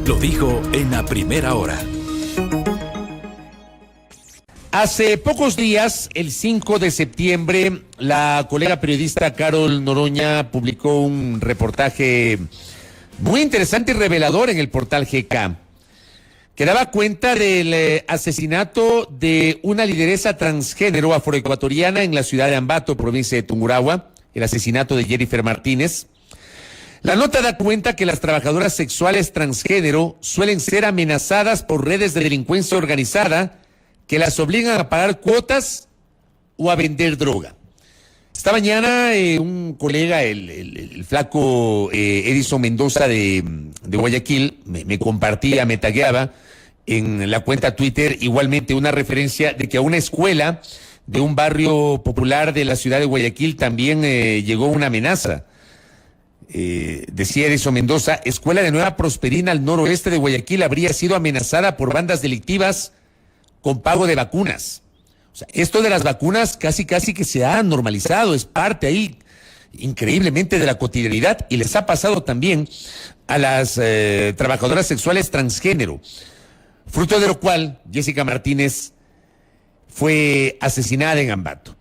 lo dijo en la primera hora. Hace pocos días, el 5 de septiembre, la colega periodista Carol Noroña publicó un reportaje muy interesante y revelador en el portal GK, que daba cuenta del asesinato de una lideresa transgénero afroecuatoriana en la ciudad de Ambato, provincia de Tungurahua, el asesinato de Jennifer Martínez. La nota da cuenta que las trabajadoras sexuales transgénero suelen ser amenazadas por redes de delincuencia organizada que las obligan a pagar cuotas o a vender droga. Esta mañana un colega, el flaco Edison Mendoza de Guayaquil, me compartía, me tagueaba en la cuenta Twitter igualmente una referencia de que a una escuela de un barrio popular de la ciudad de Guayaquil también llegó una amenaza. Decía Edison Mendoza, escuela de Nueva Prosperina al noroeste de Guayaquil habría sido amenazada por bandas delictivas con pago de vacunas. O sea, esto de las vacunas casi que se ha normalizado, es parte ahí increíblemente de la cotidianidad y les ha pasado también a las trabajadoras sexuales transgénero, fruto de lo cual Jessica Martínez fue asesinada en Ambato.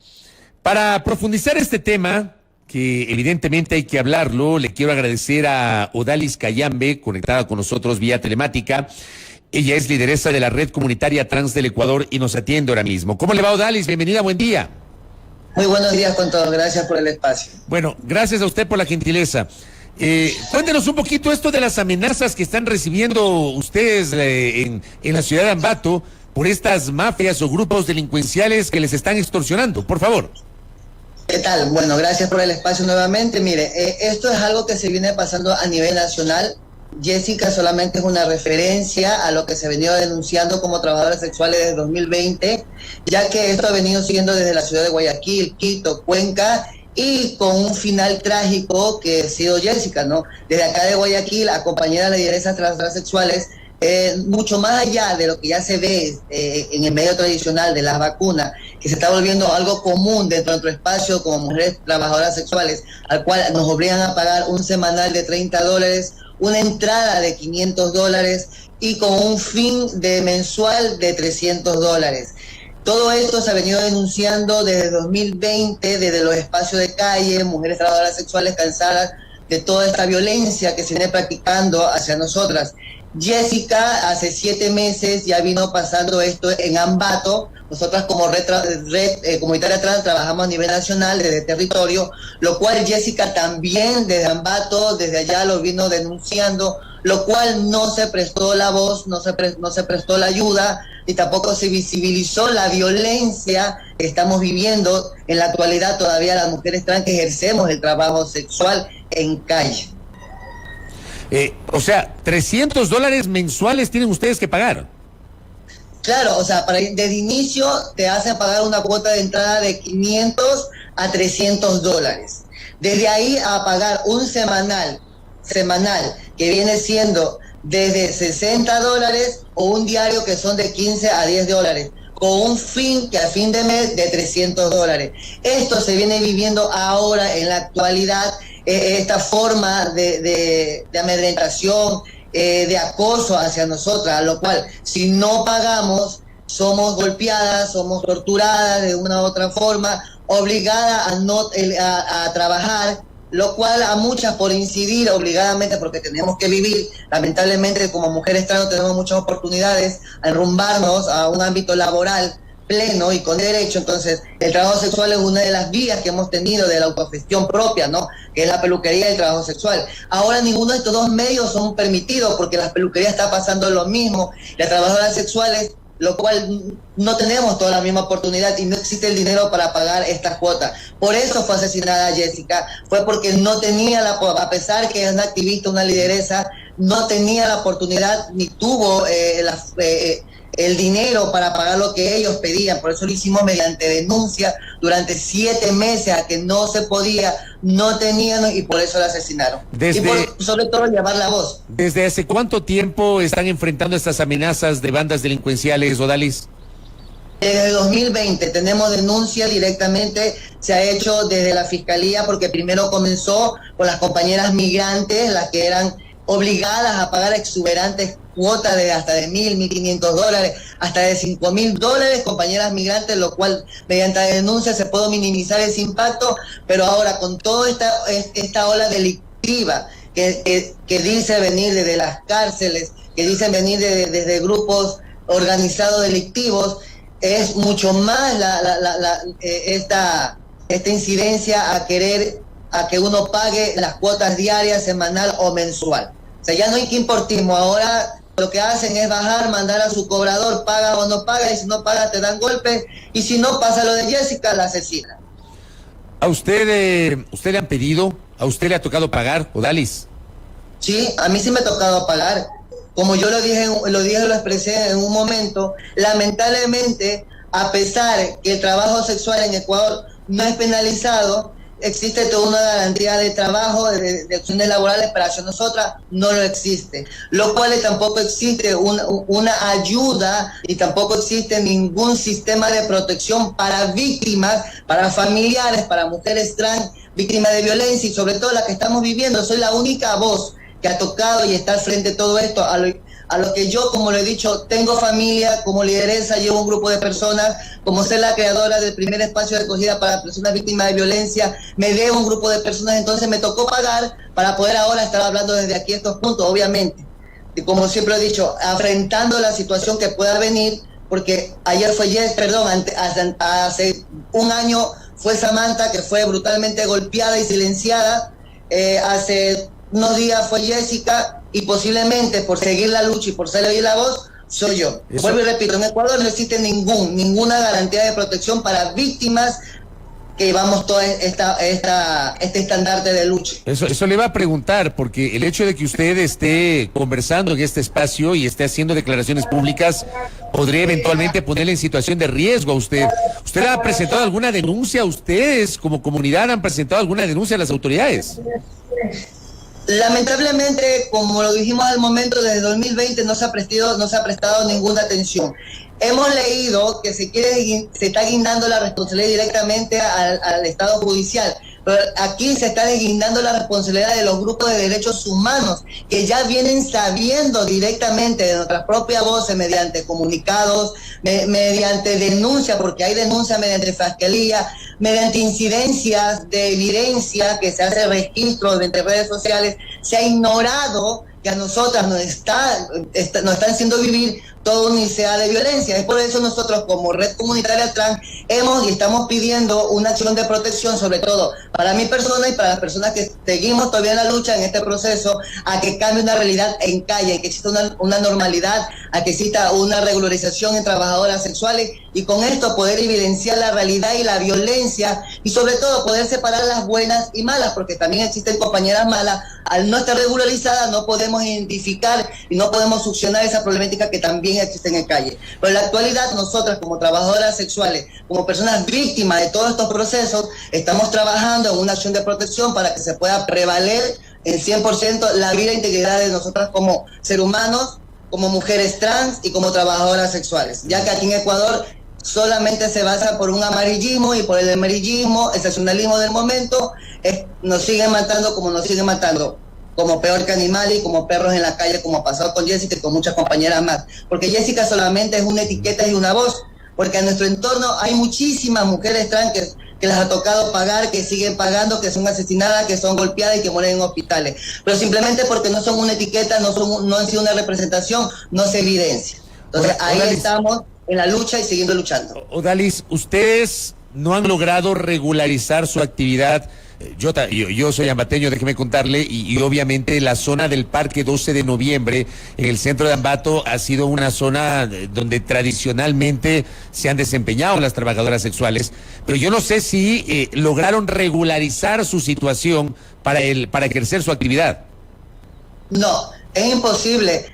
Para profundizar este tema, que evidentemente hay que hablarlo, le quiero agradecer a Odalis Cayambe, conectada con nosotros vía telemática. Ella es lideresa de la Red Comunitaria Trans del Ecuador y nos atiende ahora mismo. ¿Cómo le va, Odalis? Bienvenida, buen día. Muy buenos días con todos, gracias por el espacio. Bueno, gracias a usted por la gentileza. Cuéntenos un poquito esto de las amenazas que están recibiendo ustedes en la ciudad de Ambato por estas mafias o grupos delincuenciales que les están extorsionando, por favor. ¿Qué tal? Bueno, gracias por el espacio nuevamente. Mire, esto es algo que se viene pasando a nivel nacional. Jessica solamente es una referencia a lo que se ha venido denunciando como trabajadoras sexuales desde 2020, ya que esto ha venido siguiendo desde la ciudad de Guayaquil, Quito, Cuenca, y con un final trágico que ha sido Jessica, ¿no? Desde acá de Guayaquil, acompañada de lideresas transexuales, mucho más allá de lo que ya se ve en el medio tradicional de las vacunas, que se está volviendo algo común dentro de nuestro espacio como mujeres trabajadoras sexuales, al cual nos obligan a pagar un semanal de $30, una entrada de $500 y con un fin de mensual de $300. Todo esto se ha venido denunciando desde 2020, desde los espacios de calle, mujeres trabajadoras sexuales cansadas de toda esta violencia que se viene practicando hacia nosotras. Jessica hace 7 meses ya vino pasando esto en Ambato. Nosotras como red comunitaria trans trabajamos a nivel nacional desde territorio, lo cual Jessica también desde Ambato, desde allá lo vino denunciando, lo cual no se prestó la voz, no se prestó la ayuda y tampoco se visibilizó la violencia que estamos viviendo en la actualidad todavía las mujeres trans que ejercemos el trabajo sexual en calle. O sea, $300 mensuales tienen ustedes que pagar. Claro, o sea, desde inicio te hacen pagar una cuota de entrada de $500 a $300. Desde ahí a pagar un semanal que viene siendo desde $60 o un diario que son de $15 a $10, con un fin que a fin de mes de $300. Esto se viene viviendo ahora en la actualidad, esta forma de amedrentación, de acoso hacia nosotras, a lo cual si no pagamos somos golpeadas, somos torturadas de una u otra forma, obligadas a trabajar, lo cual a muchas por incidir obligadamente porque tenemos que vivir, lamentablemente como mujeres trans no tenemos muchas oportunidades a enrumbarnos a un ámbito laboral pleno y con derecho. Entonces el trabajo sexual es una de las vías que hemos tenido de la autogestión propia, ¿no? Que es la peluquería y el trabajo sexual. Ahora ninguno de estos dos medios son permitidos porque las peluquerías está pasando lo mismo, las trabajadoras sexuales, lo cual no tenemos toda la misma oportunidad y no existe el dinero para pagar estas cuotas. Por eso fue asesinada Jessica, fue porque no tenía a pesar que es una activista, una lideresa, no tenía la oportunidad ni tuvo el dinero para pagar lo que ellos pedían. Por eso lo hicimos mediante denuncia durante 7 meses a que no se podía, no tenían y por eso la asesinaron. Y sobre todo llevar la voz. ¿Desde hace cuánto tiempo están enfrentando estas amenazas de bandas delincuenciales, Odalis? Desde 2020 tenemos denuncia directamente, se ha hecho desde la fiscalía porque primero comenzó con las compañeras migrantes, las que eran obligadas a pagar exuberantes cuotas de hasta de $1,000, $1,500, hasta de $5,000, compañeras migrantes, lo cual mediante la denuncia se puede minimizar ese impacto, pero ahora con toda esta ola delictiva que dice venir desde las cárceles, que dicen venir desde grupos organizados delictivos, es mucho más esta incidencia a querer a que uno pague las cuotas diarias, semanal o mensual. O sea, ya no hay quimportismo, ahora lo que hacen es bajar, mandar a su cobrador, paga o no paga, y si no paga te dan golpes, y si no pasa lo de Jessica, la asesina. ¿A usted le han pedido, a usted le ha tocado pagar, Odalis? Sí, a mí sí me ha tocado pagar. Como yo lo expresé en un momento, lamentablemente, a pesar que el trabajo sexual en Ecuador no es penalizado, existe toda una garantía de trabajo, de acciones laborales, pero hacia nosotras no lo existe. Lo cual tampoco existe una ayuda y tampoco existe ningún sistema de protección para víctimas, para familiares, para mujeres trans, víctimas de violencia y sobre todo la que estamos viviendo. Soy la única voz que ha tocado y está al frente de todo esto, a lo que yo, como lo he dicho, tengo familia, como lideresa, llevo un grupo de personas, como ser la creadora del primer espacio de acogida para personas víctimas de violencia, me debo un grupo de personas, entonces me tocó pagar para poder ahora estar hablando desde aquí estos puntos, obviamente. Y como siempre he dicho, afrontando la situación que pueda venir, porque ayer fue hace un año fue Samantha, que fue brutalmente golpeada y silenciada, hace unos días fue Jessica, y posiblemente por seguir la lucha y por ser oír la voz, soy yo. Vuelvo y repito, en Ecuador no existe ninguna garantía de protección para víctimas que llevamos todo este estandarte de lucha. Eso le iba a preguntar, porque el hecho de que usted esté conversando en este espacio y esté haciendo declaraciones públicas podría eventualmente ponerle en situación de riesgo a usted. ¿Usted ha presentado alguna denuncia? ¿Ustedes como comunidad han presentado alguna denuncia a las autoridades? Lamentablemente, como lo dijimos al momento, desde 2020 no se ha prestado ninguna atención. Hemos leído que se está guindando la responsabilidad directamente al Estado judicial, pero aquí se está desguindando la responsabilidad de los grupos de derechos humanos, que ya vienen sabiendo directamente de nuestras propias voces, mediante comunicados, mediante denuncias, porque hay denuncias mediante fiscalía, mediante incidencias de evidencia que se hace registro mediante redes sociales. Se ha ignorado que a nosotras nos están haciendo vivir toda una idea de violencia. Es por eso nosotros como Red Comunitaria Trans estamos pidiendo una acción de protección, sobre todo para mi persona y para las personas que seguimos todavía en la lucha en este proceso, a que cambie una realidad en calle, que exista una normalidad, a que exista una regularización en trabajadoras sexuales, y con esto poder evidenciar la realidad y la violencia, y sobre todo poder separar las buenas y malas, porque también existen compañeras malas. Al no estar regularizadas no podemos identificar y no podemos succionar esa problemática que también existen en calle. Pero en la actualidad nosotras como trabajadoras sexuales, como personas víctimas de todos estos procesos, estamos trabajando en una acción de protección para que se pueda prevaler en 100% la vida e integridad de nosotras como seres humanos, como mujeres trans y como trabajadoras sexuales, ya que aquí en Ecuador solamente se basa por un amarillismo, y por el amarillismo, el sensacionalismo del momento, nos siguen matando como nos siguen matando, como peor que animales y como perros en la calle, como ha pasado con Jessica y con muchas compañeras más, porque Jessica solamente es una etiqueta y una voz, porque en nuestro entorno hay muchísimas mujeres trans que les ha tocado pagar, que siguen pagando, que son asesinadas, que son golpeadas y que mueren en hospitales, pero simplemente porque no son una etiqueta, no han sido una representación, no se evidencia. Entonces ahí estamos en la lucha y siguiendo luchando. Odalis, ustedes no han logrado regularizar su actividad. Yo soy ambateño, déjeme contarle, y obviamente la zona del Parque 12 de Noviembre, en el centro de Ambato, ha sido una zona donde tradicionalmente se han desempeñado las trabajadoras sexuales, pero yo no sé si lograron regularizar su situación para ejercer su actividad. No, es imposible.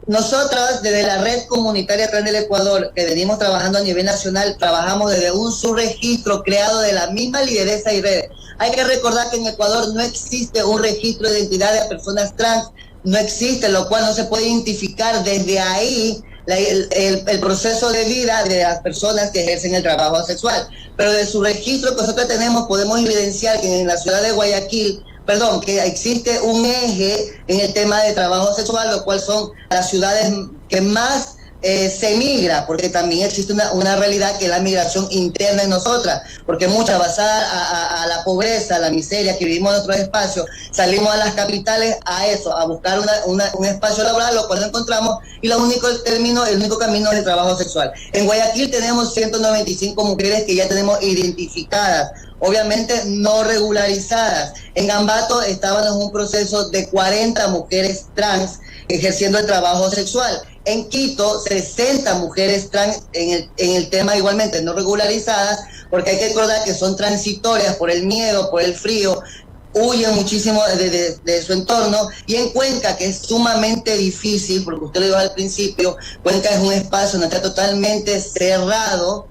Nosotras, desde la Red Comunitaria Trans del Ecuador, que venimos trabajando a nivel nacional, trabajamos desde un subregistro creado de la misma lideresa y red. Hay que recordar que en Ecuador no existe un registro de identidad de personas trans, no existe, lo cual no se puede identificar desde ahí el proceso de vida de las personas que ejercen el trabajo sexual. Pero de su registro que nosotros tenemos, podemos evidenciar que en la ciudad de Guayaquil perdón, que existe un eje en el tema de trabajo sexual, lo cual son las ciudades que más se migra, porque también existe una realidad que es la migración interna en nosotras, porque muchas basada a la pobreza, a la miseria que vivimos en otros espacios, salimos a las capitales a eso, a buscar un espacio laboral, lo cual no encontramos, y el único camino es el trabajo sexual. En Guayaquil tenemos 195 mujeres que ya tenemos identificadas, obviamente no regularizadas. En Ambato estaban en un proceso de 40 mujeres trans ejerciendo el trabajo sexual. En Quito, 60 mujeres trans en el tema igualmente no regularizadas, porque hay que recordar que son transitorias por el miedo, por el frío, huyen muchísimo de su entorno. Y en Cuenca, que es sumamente difícil, porque usted lo dijo al principio, Cuenca es un espacio donde está totalmente cerrado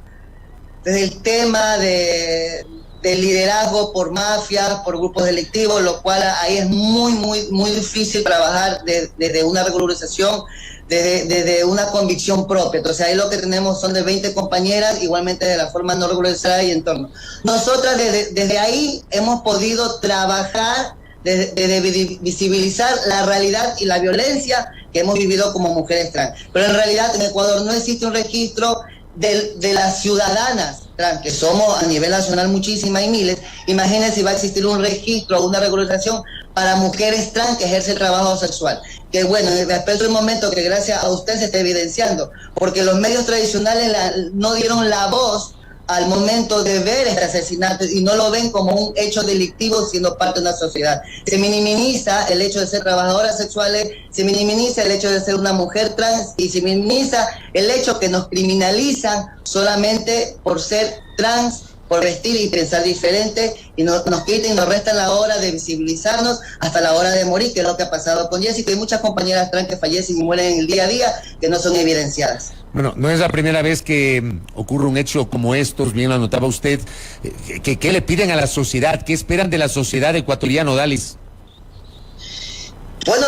desde el tema del liderazgo por mafias, por grupos delictivos, lo cual ahí es muy difícil trabajar desde una regularización, desde una convicción propia. Entonces ahí lo que tenemos son de 20 compañeras, igualmente de la forma no regularizada y entorno. Nosotras desde ahí hemos podido trabajar, de visibilizar la realidad y la violencia que hemos vivido como mujeres trans. Pero en realidad en Ecuador no existe un registro de las ciudadanas trans, que somos a nivel nacional muchísimas y miles. Imagínense si va a existir un registro, una regularización para mujeres trans que ejercen trabajo sexual. Que bueno, espero el momento que gracias a usted se esté evidenciando, porque los medios tradicionales no dieron la voz al momento de ver este asesinato y no lo ven como un hecho delictivo siendo parte de una sociedad. Se minimiza el hecho de ser trabajadoras sexuales, se minimiza el hecho de ser una mujer trans y se minimiza el hecho que nos criminalizan solamente por ser trans, por vestir y pensar diferente, y nos quitan y nos restan la hora de visibilizarnos hasta la hora de morir, que es lo que ha pasado con Jessica. Hay muchas compañeras trans que fallecen y mueren en el día a día que no son evidenciadas. Bueno, no es la primera vez que ocurre un hecho como estos, bien lo anotaba usted. ¿Qué le piden a la sociedad? ¿Qué esperan de la sociedad ecuatoriana, Odalis? Bueno,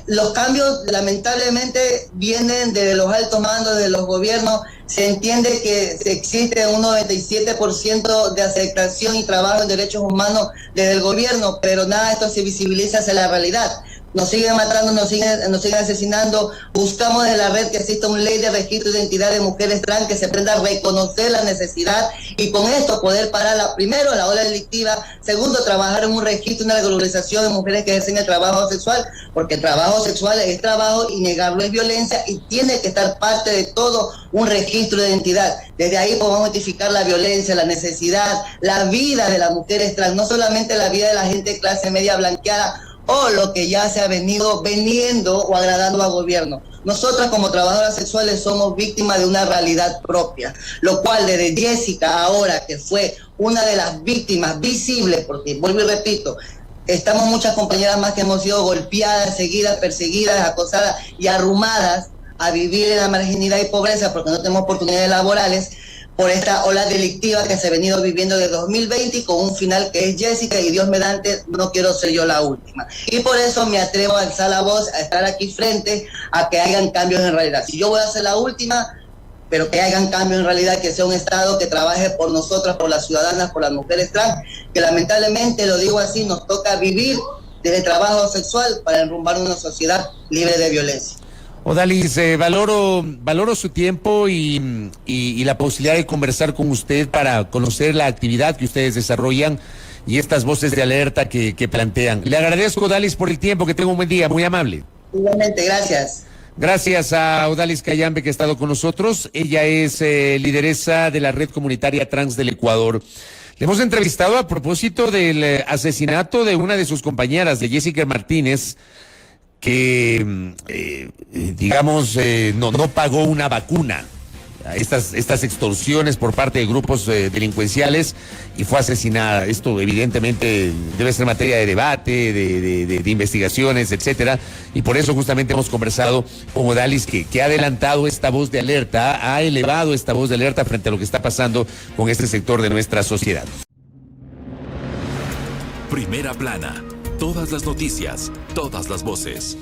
los cambios lamentablemente vienen de los altos mandos de los gobiernos. Se entiende que existe un 97% de aceptación y trabajo en derechos humanos desde el gobierno, pero nada de esto se visibiliza hacia la realidad. Nos siguen matando, nos siguen asesinando. Buscamos desde la red que exista una ley de registro de identidad de mujeres trans, que se aprenda a reconocer la necesidad y con esto poder parar primero la ola delictiva, segundo trabajar en un registro, una regularización de mujeres que ejercen el trabajo sexual, porque el trabajo sexual es trabajo y negarlo es violencia y tiene que estar parte de todo un registro de identidad. Desde ahí podemos identificar la violencia, la necesidad, la vida de las mujeres trans, no solamente la vida de la gente de clase media blanqueada o lo que ya se ha venido vendiendo o agradando al gobierno. Nosotras como trabajadoras sexuales somos víctimas de una realidad propia, lo cual desde Jessica ahora, que fue una de las víctimas visibles, porque vuelvo y repito, estamos muchas compañeras más que hemos sido golpeadas, seguidas, perseguidas, acosadas y arrumadas a vivir en la marginalidad y pobreza porque no tenemos oportunidades laborales, por esta ola delictiva que se ha venido viviendo de 2020 y con un final que es Jessica, y Dios mediante no quiero ser yo la última. Y por eso me atrevo a alzar la voz, a estar aquí frente a que hagan cambios en realidad. Si yo voy a ser la última, pero que hagan cambios en realidad, que sea un Estado que trabaje por nosotras, por las ciudadanas, por las mujeres trans, que lamentablemente, lo digo así, nos toca vivir desde el trabajo sexual para enrumbar una sociedad libre de violencia. Odalis, valoro su tiempo y la posibilidad de conversar con usted para conocer la actividad que ustedes desarrollan y estas voces de alerta que plantean. Le agradezco, Odalis, por el tiempo, que tenga un buen día, muy amable. Igualmente, gracias. Gracias a Odalis Cayambe, que ha estado con nosotros. Ella es lideresa de la Red Comunitaria Trans del Ecuador. Le hemos entrevistado a propósito del asesinato de una de sus compañeras, de Jessica Martínez, que, no pagó una vacuna a estas extorsiones por parte de grupos delincuenciales y fue asesinada. Esto evidentemente debe ser materia de debate, de investigaciones, etcétera, y por eso justamente hemos conversado con Odalis, que ha adelantado esta voz de alerta, ha elevado esta voz de alerta frente a lo que está pasando con este sector de nuestra sociedad. Primera plana. Todas las noticias, todas las voces.